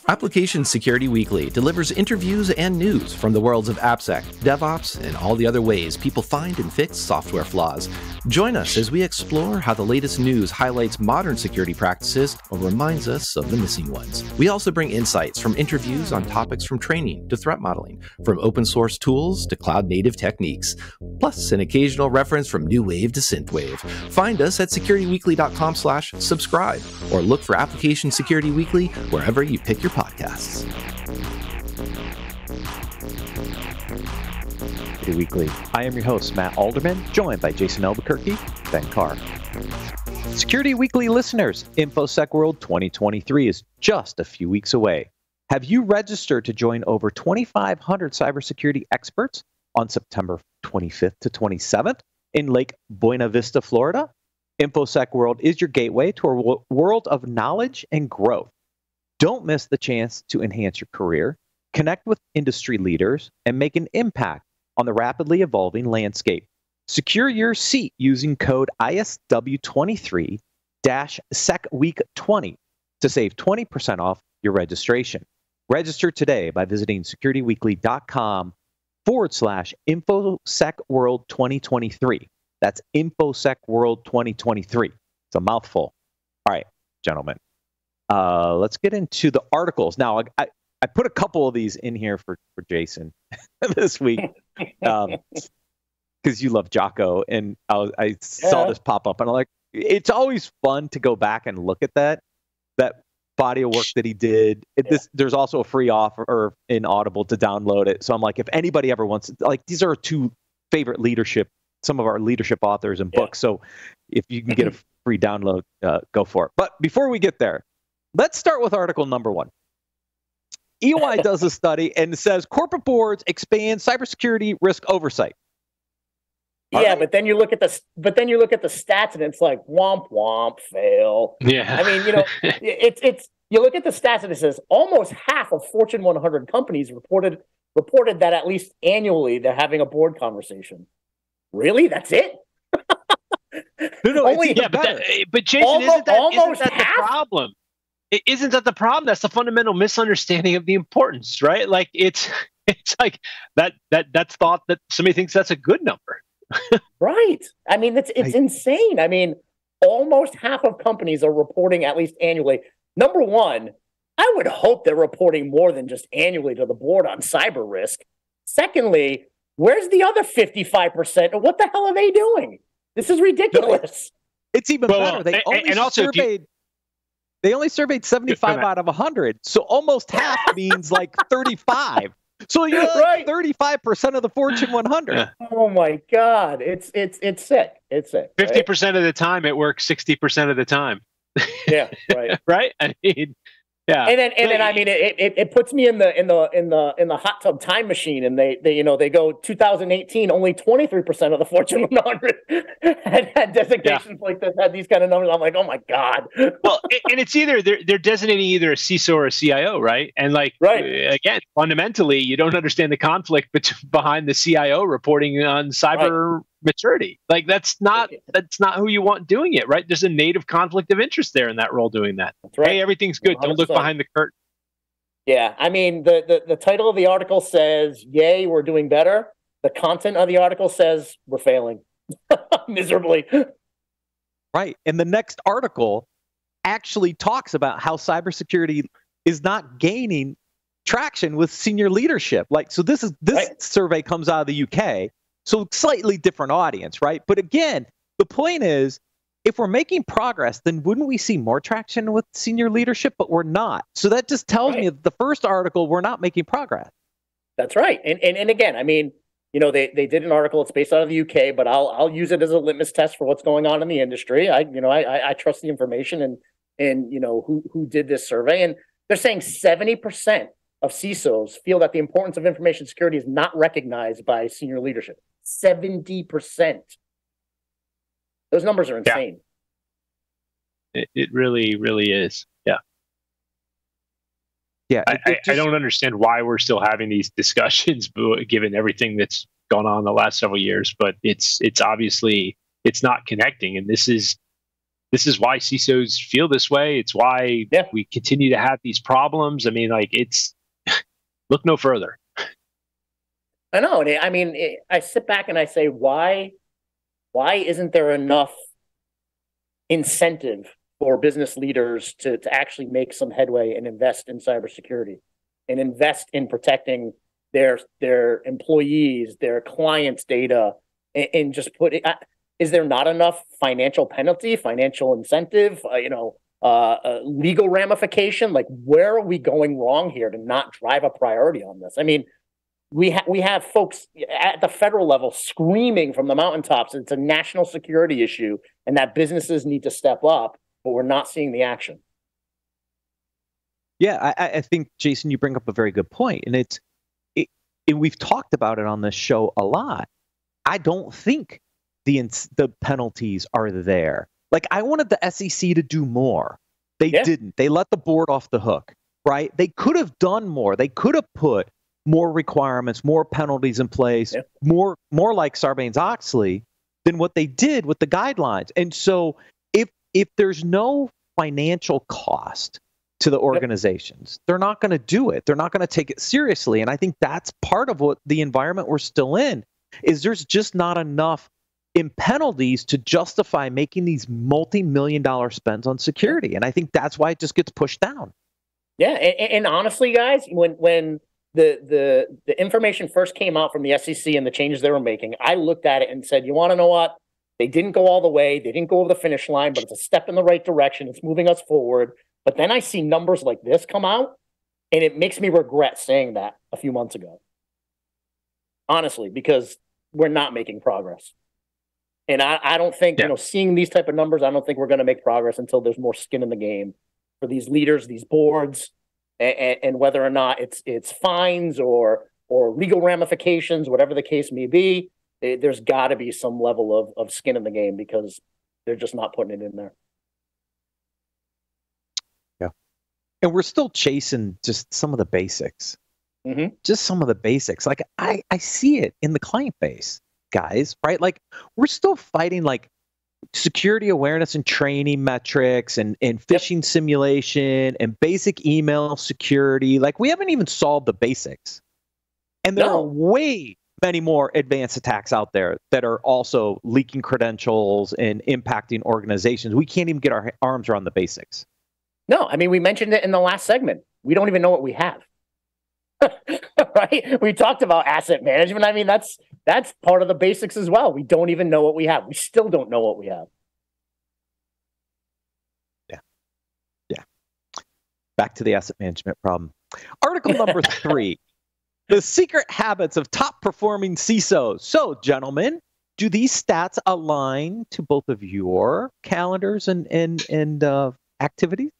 Application Security Weekly delivers interviews and news from the worlds of AppSec, DevOps, and all the other ways people find and fix software flaws. Join us as we explore how the latest news highlights modern security practices or reminds us of the missing ones. We also bring insights from interviews on topics from training to threat modeling, from open source tools to cloud-native techniques, plus an occasional reference from new wave to synthwave. Find us at securityweekly.com/subscribe or look for Application Security Weekly wherever you pick your podcasts. Security Weekly. I am your host, Matt Alderman, joined by Jason Albuquerque, Ben Carr. Security Weekly listeners, InfoSec World 2023 is just a few weeks away. Have you registered to join over 2,500 cybersecurity experts on September 25th to 27th in Lake Buena Vista, Florida? InfoSec World is your gateway to a world of knowledge and growth. Don't miss the chance to enhance your career, connect with industry leaders, and make an impact on the rapidly evolving landscape. Secure your seat using code ISW23-SecWeek20 to save 20% off your registration. Register today by visiting securityweekly.com/InfoSecWorld2023. That's InfoSecWorld 2023. It's a mouthful. All right, gentlemen. Let's get into the articles. Now, I put a couple of these in here for Jason this week because you love Jocko, and I saw this pop up, and I'm like, it's always fun to go back and look at that body of work that he did. There's also a free offer in Audible to download it. So I'm like, if anybody ever wants, like, these are our two favorite some of our leadership authors and books. So if you can get a free download, go for it. But before we get there, let's start with article number 1. EY does a study and says corporate boards expand cybersecurity risk oversight. But then you look at the stats and it's like womp womp, fail. Yeah. I mean, it's you look at the stats and it says almost half of Fortune 100 companies reported that at least annually they're having a board conversation. Really? That's it? No, but Jason, isn't that the problem? Isn't that the problem? That's the fundamental misunderstanding of the importance, right? Like it's like that's thought that somebody thinks that's a good number. Right. I mean, it's insane. I mean, almost half of companies are reporting at least annually. Number one, I would hope they're reporting more than just annually to the board on cyber risk. Secondly, where's the other 55%? And what the hell are they doing? This is ridiculous. It's even better. They only surveyed 75 out of 100. So almost half means like 35. So you're like 35% of the Fortune 100. Oh my God. It's sick. It's sick. 50% of the time it works 60% of the time. Yeah, right. Right? I mean, yeah. And then I mean it puts me in the hot tub time machine, and they go 2018, only 23% of the Fortune 100 had designations like this, had these kind of numbers. I'm like, oh my God. Well, and it's either they're designating either a CISO or a CIO, right? And again, fundamentally, you don't understand the conflict behind the CIO reporting on cyber maturity. Like that's not who you want doing it, right? There's a native conflict of interest there in that role doing that. That's right. Hey, everything's good. 100%. Don't look behind the curtain. Yeah, I mean the title of the article says, "Yay, we're doing better." The content of the article says we're failing miserably. Right, and the next article actually talks about how cybersecurity is not gaining traction with senior leadership. Like, so this survey comes out of the UK. So slightly different audience, right? But again, the point is, if we're making progress, then wouldn't we see more traction with senior leadership? But we're not. So that just tells me that the first article, we're not making progress. That's right. And again, I mean, they did an article. It's based out of the UK, but I'll use it as a litmus test for what's going on in the industry. I trust the information and who did this survey, and they're saying 70% of CISOs feel that the importance of information security is not recognized by senior leadership. 70%. Those numbers are insane. Yeah. It really, really is. Yeah. Yeah. I don't understand why we're still having these discussions, given everything that's gone on the last several years. But it's obviously it's not connecting, and this is this is why CISOs feel this way. It's why we continue to have these problems. I mean, like, it's look no further. I know. I mean, I sit back and I say, why isn't there enough incentive for business leaders to actually make some headway and invest in cybersecurity and invest in protecting their employees, their clients' data, and just put it? Is there not enough financial penalty, financial incentive, legal ramification? Like, where are we going wrong here to not drive a priority on this? I mean, we have folks at the federal level screaming from the mountaintops it's a national security issue and that businesses need to step up, but we're not seeing the action. Yeah, I think, Jason, you bring up a very good point, and and we've talked about it on this show a lot. I don't think the penalties are there. Like, I wanted the SEC to do more. They didn't. They let the board off the hook, right? They could have done more. They could have put more requirements, more penalties in place, more like Sarbanes-Oxley than what they did with the guidelines. And so if there's no financial cost to the organizations, they're not going to do it. They're not going to take it seriously. And I think that's part of what the environment we're still in is there's just not enough in penalties to justify making these multi-million-dollar spends on security. And I think that's why it just gets pushed down. Yeah. And honestly, guys, when the information first came out from the SEC and the changes they were making, I looked at it and said, you want to know what? They didn't go all the way. They didn't go over the finish line, but it's a step in the right direction. It's moving us forward. But then I see numbers like this come out, and it makes me regret saying that a few months ago. Honestly, because we're not making progress. And I don't think, seeing these type of numbers, I don't think we're going to make progress until there's more skin in the game for these leaders, these boards, and whether or not it's fines or legal ramifications, whatever the case may be. There's got to be some level of skin in the game because they're just not putting it in there. Yeah. And we're still chasing just some of the basics. Mm-hmm. Just some of the basics. Like, I see it in the client base, guys, right? Like, we're still fighting like security awareness and training metrics and phishing simulation and basic email security. Like, we haven't even solved the basics. And there are way many more advanced attacks out there that are also leaking credentials and impacting organizations. We can't even get our arms around the basics. No, I mean, we mentioned it in the last segment. We don't even know what we have. Right? We talked about asset management. I mean, that's part of the basics as well. We don't even know what we have. We still don't know what we have. Yeah. Back to the asset management problem. Article number 3, the secret habits of top performing CISOs. So, gentlemen, do these stats align to both of your calendars and activities?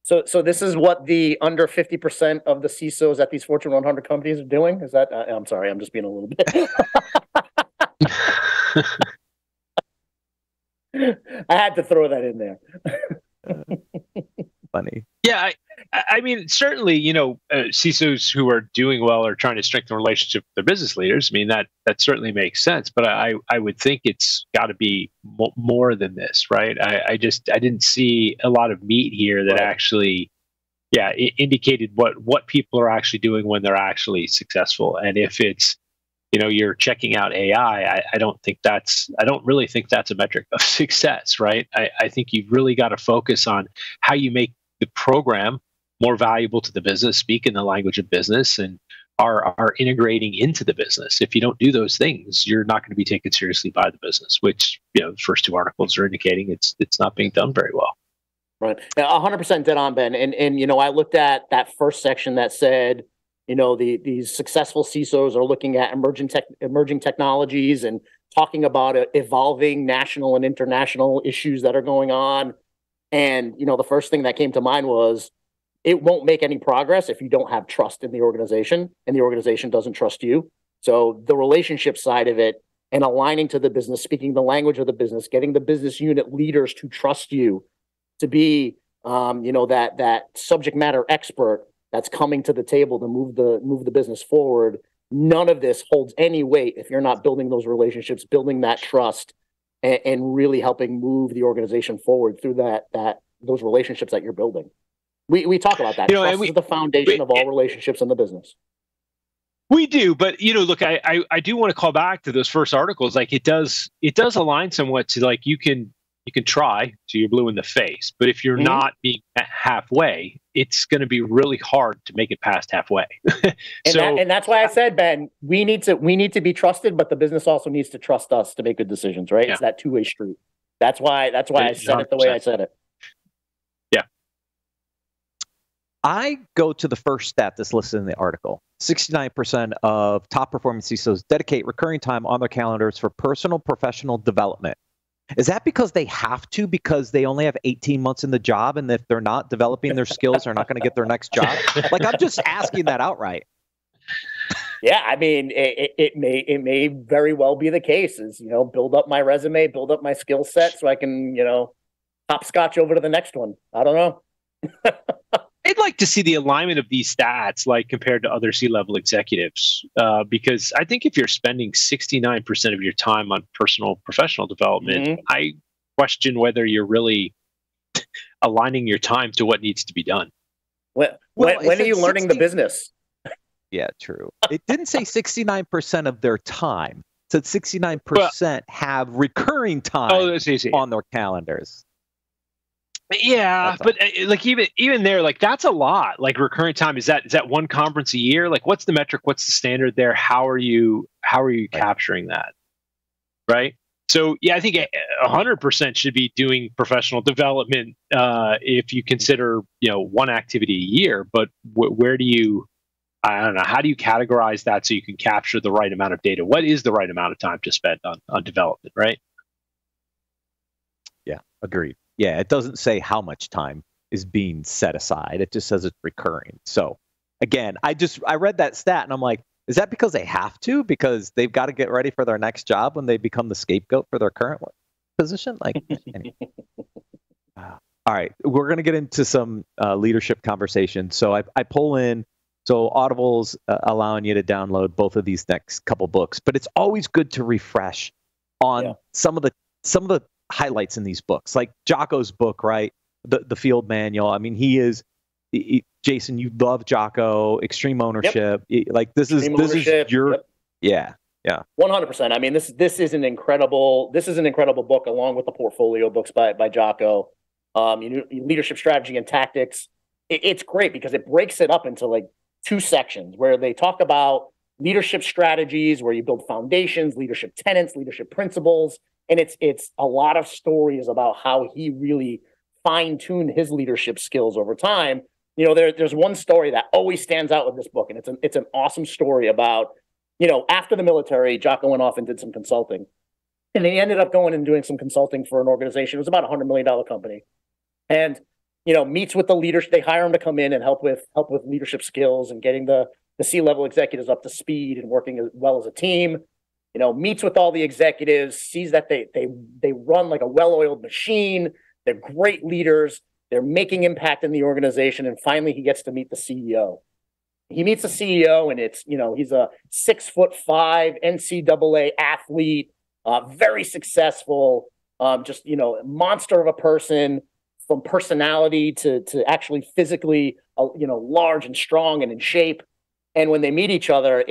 So this is what the under 50% of the CISOs at these Fortune 100 companies are doing? Is that? I'm sorry, I'm just being a little bit. I had to throw that in there. Funny. Yeah, I mean, certainly, CISOs who are doing well are trying to strengthen relationship with their business leaders. I mean, that certainly makes sense. But I would think it's got to be more than this, right? I didn't see a lot of meat here that actually, it indicated what people are actually doing when they're actually successful. And if it's, you're checking out AI, I don't really think that's a metric of success, right? I think you've really got to focus on how you make the program more valuable to the business, speak in the language of business, and are integrating into the business. If you don't do those things, you're not going to be taken seriously by the business, which the first 2 articles are indicating it's not being done very well. Right. 100% dead on, Ben. And I looked at that first section that said, these successful CISOs are looking at emerging technologies and talking about evolving national and international issues that are going on. And, the first thing that came to mind was it won't make any progress if you don't have trust in the organization and the organization doesn't trust you. So the relationship side of it and aligning to the business, speaking the language of the business, getting the business unit leaders to trust you, to be, that subject matter expert that's coming to the table to move the business forward. None of this holds any weight if you're not building those relationships, building that trust, and really helping move the organization forward through those relationships that you're building. We talk about that. Trust is the foundation of all relationships in the business. We do, but look, I do want to call back to those first articles. Like it does align somewhat to like you can try till you're blue in the face, but if you're not being halfway, it's going to be really hard to make it past halfway. And that's why I said, Ben, we need to be trusted, but the business also needs to trust us to make good decisions, right? Yeah. It's that two-way street. That's why I said it the way I said it. Yeah. I go to the first stat that's listed in the article. 69% of top performing CISOs dedicate recurring time on their calendars for personal professional development. Is that because they have to, because they only have 18 months in the job, and if they're not developing their skills, they're not going to get their next job? Like, I'm just asking that outright. Yeah, I mean, it may very well be the case. Is build up my resume, build up my skill set, so I can hopscotch over to the next one. I don't know. I'd like to see the alignment of these stats, like compared to other C-level executives, because I think if you're spending 69% of your time on personal professional development, I question whether you're really aligning your time to what needs to be done. When are you learning the business? Yeah, true. It didn't say 69% of their time. It said 69% have recurring time on their calendars. Yeah, but like even there, like that's a lot. Like recurring time, is that one conference a year? Like what's the metric? What's the standard there? How are you capturing that? Right. So yeah, I think 100% should be doing professional development if you consider one activity a year. But where do you? I don't know. How do you categorize that so you can capture the right amount of data? What is the right amount of time to spend on development? Right. Yeah, agreed. Yeah, it doesn't say how much time is being set aside. It just says it's recurring. So again, I read that stat and I'm like, is that because they have to? Because they've got to get ready for their next job when they become the scapegoat for their current position? Like, anyway. All right, we're going to get into some leadership conversation. So I pull in. So Audible's allowing you to download both of these next couple books, but it's always good to refresh on some of the highlights in these books, like Jocko's book, right? The field manual. I mean, Jason, you love Jocko, extreme ownership. Yep. Like this is your, yeah. 100%. I mean, this is an incredible book along with the portfolio books by Jocko. Leadership strategy and tactics. It's great because it breaks it up into like two sections where they talk about leadership strategies, where you build foundations, leadership tenets, leadership principles. And it's a lot of stories about how he really fine-tuned his leadership skills over time. There's one story that always stands out with this book, and it's an awesome story about, after the military, Jocko went off and did some consulting. And he ended up going and doing some consulting for an organization. It was about a $100 million company. And, meets with the leaders. They hire him to come in and help with leadership skills and getting the C-level executives up to speed and working as well as a team. Meets with all the executives, sees that they run like a well-oiled machine. They're great leaders. They're making impact in the organization. And finally, he gets to meet the CEO. He meets the CEO, and it's, he's a 6'5" NCAA athlete, very successful, just, monster of a person, from personality to actually physically, large and strong and in shape. And when they meet each other,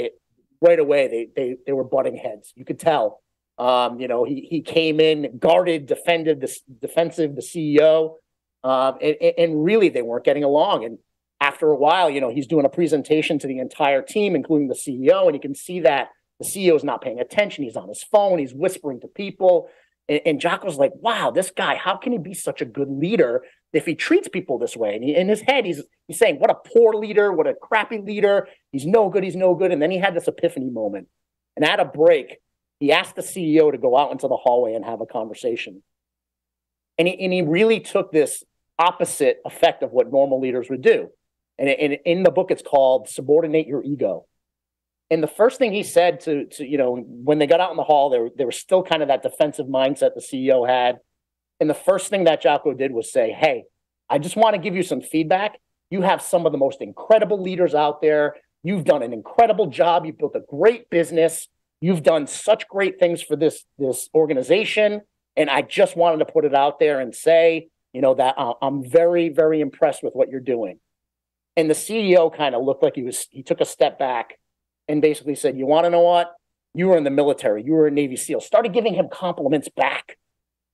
right away, they were butting heads. You could tell. He came in, guarded, defensive, the CEO, and really they weren't getting along. And after a while, he's doing a presentation to the entire team, including the CEO, and you can see that the CEO is not paying attention. He's on his phone. He's whispering to people. And Jocko's like, wow, this guy, how can he be such a good leader if he treats people this way? And in his head, he's saying, what a poor leader, what a crappy leader. He's no good. And then he had this epiphany moment. And at a break, he asked the CEO to go out into the hallway and have a conversation. And he really took this opposite effect of what normal leaders would do. And in the book, it's called Subordinate Your Ego. And the first thing he said to when they got out in the hall, there was still kind of that defensive mindset the CEO had. And the first thing that Jocko did was say, hey, I just want to give you some feedback. You have some of the most incredible leaders out there. You've done an incredible job. You've built a great business. You've done such great things for this organization. And I just wanted to put it out there and say, that I'm very, very impressed with what you're doing. And the CEO kind of looked like he took a step back and basically said, you want to know what? You were in the military. You were a Navy SEAL. Started giving him compliments back.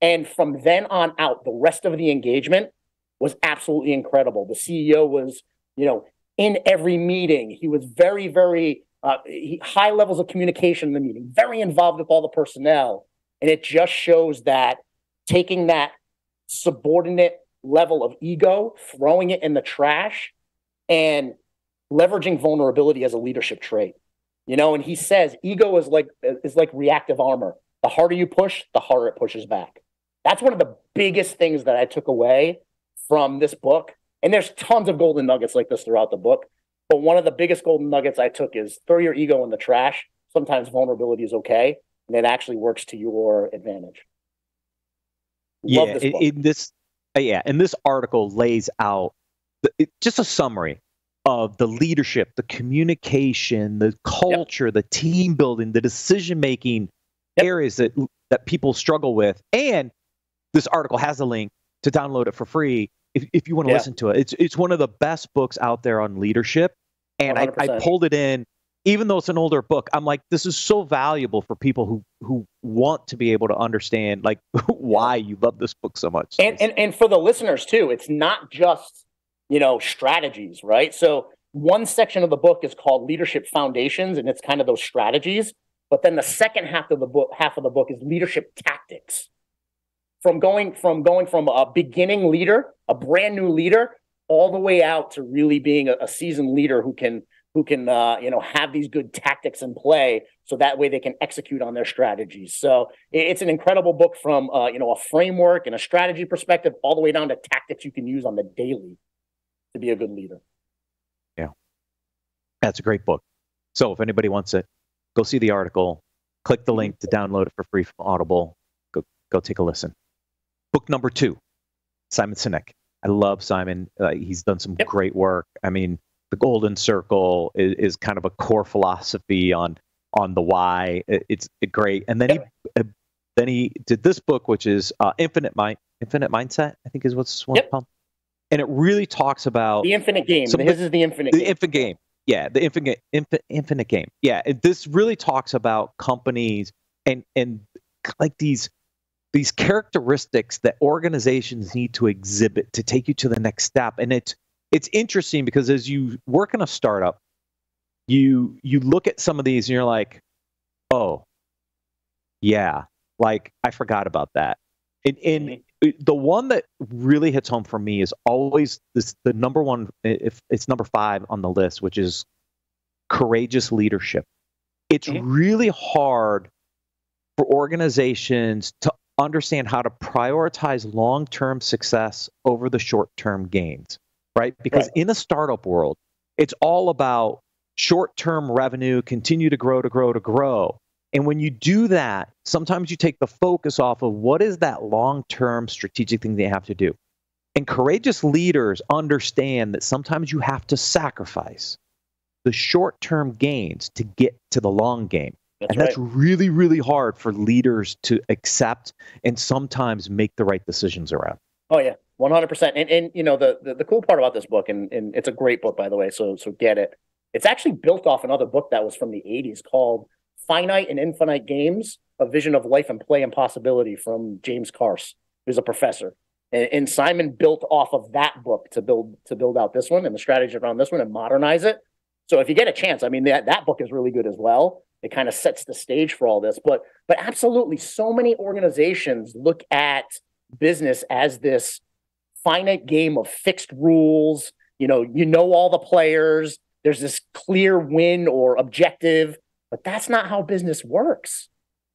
And from then on out, the rest of the engagement was absolutely incredible. The CEO was, in every meeting. He was very, very high levels of communication in the meeting, very involved with all the personnel. And it just shows that taking that subordinate level of ego, throwing it in the trash, and leveraging vulnerability as a leadership trait. And he says ego is like reactive armor. The harder you push, the harder it pushes back. That's one of the biggest things that I took away from this book. And there's tons of golden nuggets like this throughout the book. But one of the biggest golden nuggets I took is throw your ego in the trash. Sometimes vulnerability is okay, and it actually works to your advantage. Love this book. And this article lays out just a summary of the leadership, the communication, the culture, the team building, the decision-making areas that people struggle with. And this article has a link to download it for free if you want to listen to it. It's one of the best books out there on leadership. And I pulled it in, even though it's an older book. I'm like, this is so valuable for people who want to be able to understand like why you love this book so much. And for the listeners too, it's not just, strategies, right? So one section of the book is called Leadership Foundations, and it's kind of those strategies. But then the second half of the book is leadership tactics. From going from a beginning leader, a brand new leader, all the way out to really being a seasoned leader who can have these good tactics in play, so that way they can execute on their strategies. So it's an incredible book from a framework and a strategy perspective, all the way down to tactics you can use on the daily to be a good leader. Yeah, that's a great book. So if anybody wants it, go see the article, click the link to download it for free from Audible. Go take a listen. Book number 2, Simon Sinek. I love Simon. He's done some great work. I mean, the Golden Circle is kind of a core philosophy on the why. It's great. And then he did this book, which is Infinite Mindset, I think is what's one called. And it really talks about the infinite game. His is the infinite game. The infinite game. Yeah, the infinite game. Yeah, this really talks about companies and like these characteristics that organizations need to exhibit to take you to the next step. And it's interesting because as you work in a startup, you look at some of these and you're like, oh, yeah, like I forgot about that. And the one that really hits home for me is always the number one, if it's number 5 on the list, which is courageous leadership. It's really hard for organizations to understand how to prioritize long-term success over the short-term gains, right? Because in a startup world, it's all about short-term revenue, continue to grow. And when you do that, sometimes you take the focus off of what is that long-term strategic thing they have to do. And courageous leaders understand that sometimes you have to sacrifice the short-term gains to get to the long game. That's really, really hard for leaders to accept and sometimes make the right decisions around. Oh yeah, 100%. And the cool part about this book, and it's a great book, by the way, so get it. It's actually built off another book that was from the 80s called Finite and Infinite Games, A Vision of Life and Play and Possibility, from James Carse, who's a professor. And Simon built off of that book to build out this one and the strategy around this one and modernize it. So if you get a chance, I mean, that book is really good as well. It kind of sets the stage for all this. But absolutely, so many organizations look at business as this finite game of fixed rules. You know all the players. There's this clear win or objective, but that's not how business works.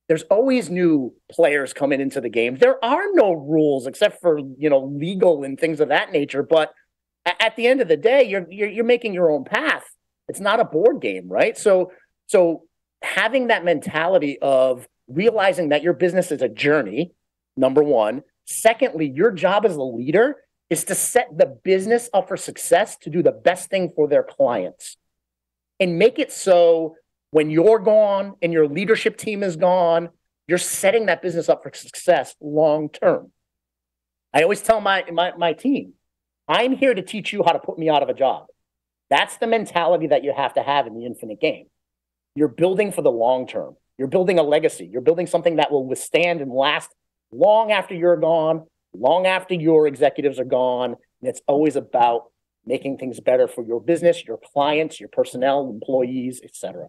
There's always new players coming into the game. There are no rules except for, legal and things of that nature. But at the end of the day, you're making your own path. It's not a board game, right? So having that mentality of realizing that your business is a journey, number one. Secondly, your job as a leader is to set the business up for success, to do the best thing for their clients, and make it so when you're gone and your leadership team is gone, you're setting that business up for success long term. I always tell my team, I'm here to teach you how to put me out of a job. That's the mentality that you have to have in the infinite game. You're building for the long term. You're building a legacy. You're building something that will withstand and last long after you're gone, long after your executives are gone. And it's always about making things better for your business, your clients, your personnel, employees, etc.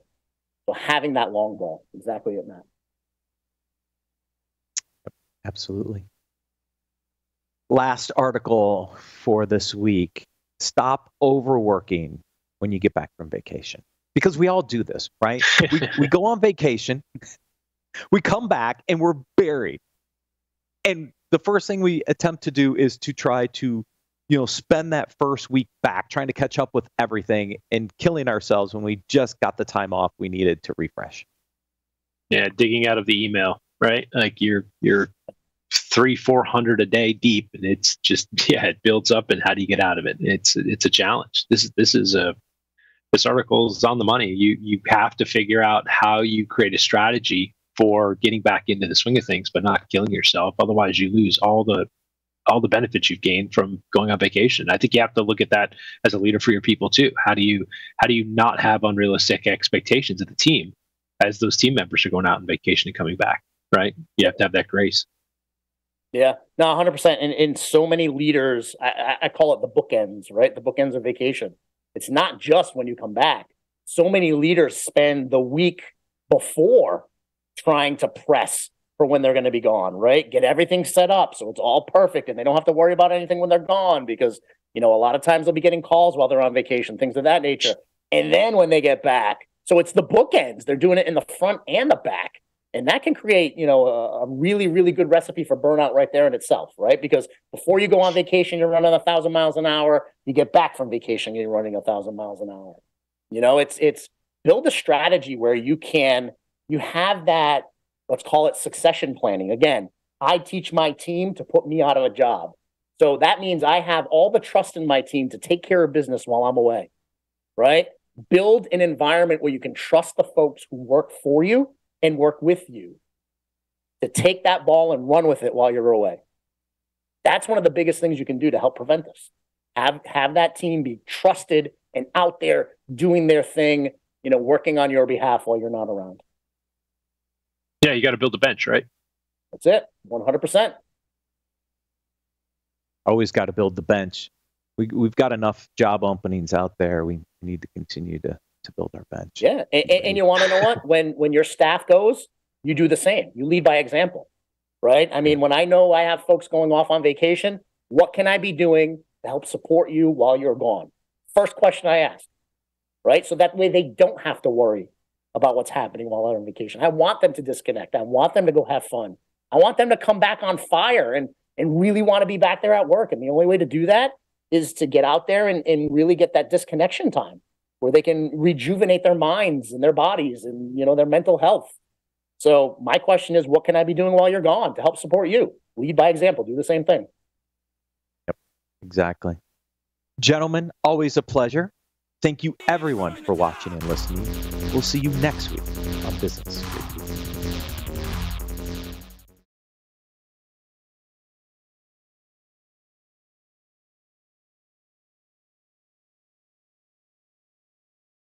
So having that long goal, exactly it, Matt. Absolutely. Last article for this week. Stop overworking when you get back from vacation. Because we all do this, right? We go on vacation, we come back, and we're buried. And the first thing we attempt to do is to try to, spend that first week back trying to catch up with everything and killing ourselves when we just got the time off we needed to refresh. Yeah, digging out of the email, right? Like you're 300-400 a day deep, and it's just it builds up. And how do you get out of it? It's a challenge. This article is on the money. You have to figure out how you create a strategy for getting back into the swing of things, but not killing yourself. Otherwise, you lose all the benefits you've gained from going on vacation. I think you have to look at that as a leader for your people too. How do you not have unrealistic expectations of the team as those team members are going out on vacation and coming back? Right? You have to have that grace. Yeah, no, 100%. And so many leaders, I call it the bookends, right? The bookends of vacation. It's not just when you come back. So many leaders spend the week before trying to press for when they're going to be gone, right? Get everything set up so it's all perfect and they don't have to worry about anything when they're gone because, a lot of times they'll be getting calls while they're on vacation, things of that nature. And then when they get back, so it's the bookends. They're doing it in the front and the back. And that can create, a really, really good recipe for burnout right there in itself, right? Because before you go on vacation, you're running 1,000 miles an hour. You get back from vacation, you're running 1,000 miles an hour. It's build a strategy where you have that, let's call it succession planning. Again, I teach my team to put me out of a job. So that means I have all the trust in my team to take care of business while I'm away, right? Build an environment where you can trust the folks who work for you and work with you to take that ball and run with it while you're away. That's one of the biggest things you can do to help prevent this. Have that team be trusted and out there doing their thing, working on your behalf while you're not around. Yeah, you got to build a bench, right? That's it, 100%. Always got to build the bench. We've got enough job openings out there. We need to continue to build our bench. Yeah, and you want to know what? When your staff goes, you do the same. You lead by example, right? I mean, when I know I have folks going off on vacation, what can I be doing to help support you while you're gone? First question I ask, right? So that way they don't have to worry about what's happening while they're on vacation. I want them to disconnect. I want them to go have fun. I want them to come back on fire and really want to be back there at work. And the only way to do that is to get out there and really get that disconnection time where they can rejuvenate their minds and their bodies and, their mental health. So my question is, what can I be doing while you're gone to help support you? Lead by example. Do the same thing. Yep, exactly. Gentlemen, always a pleasure. Thank you, everyone, for watching and listening. We'll see you next week on Business.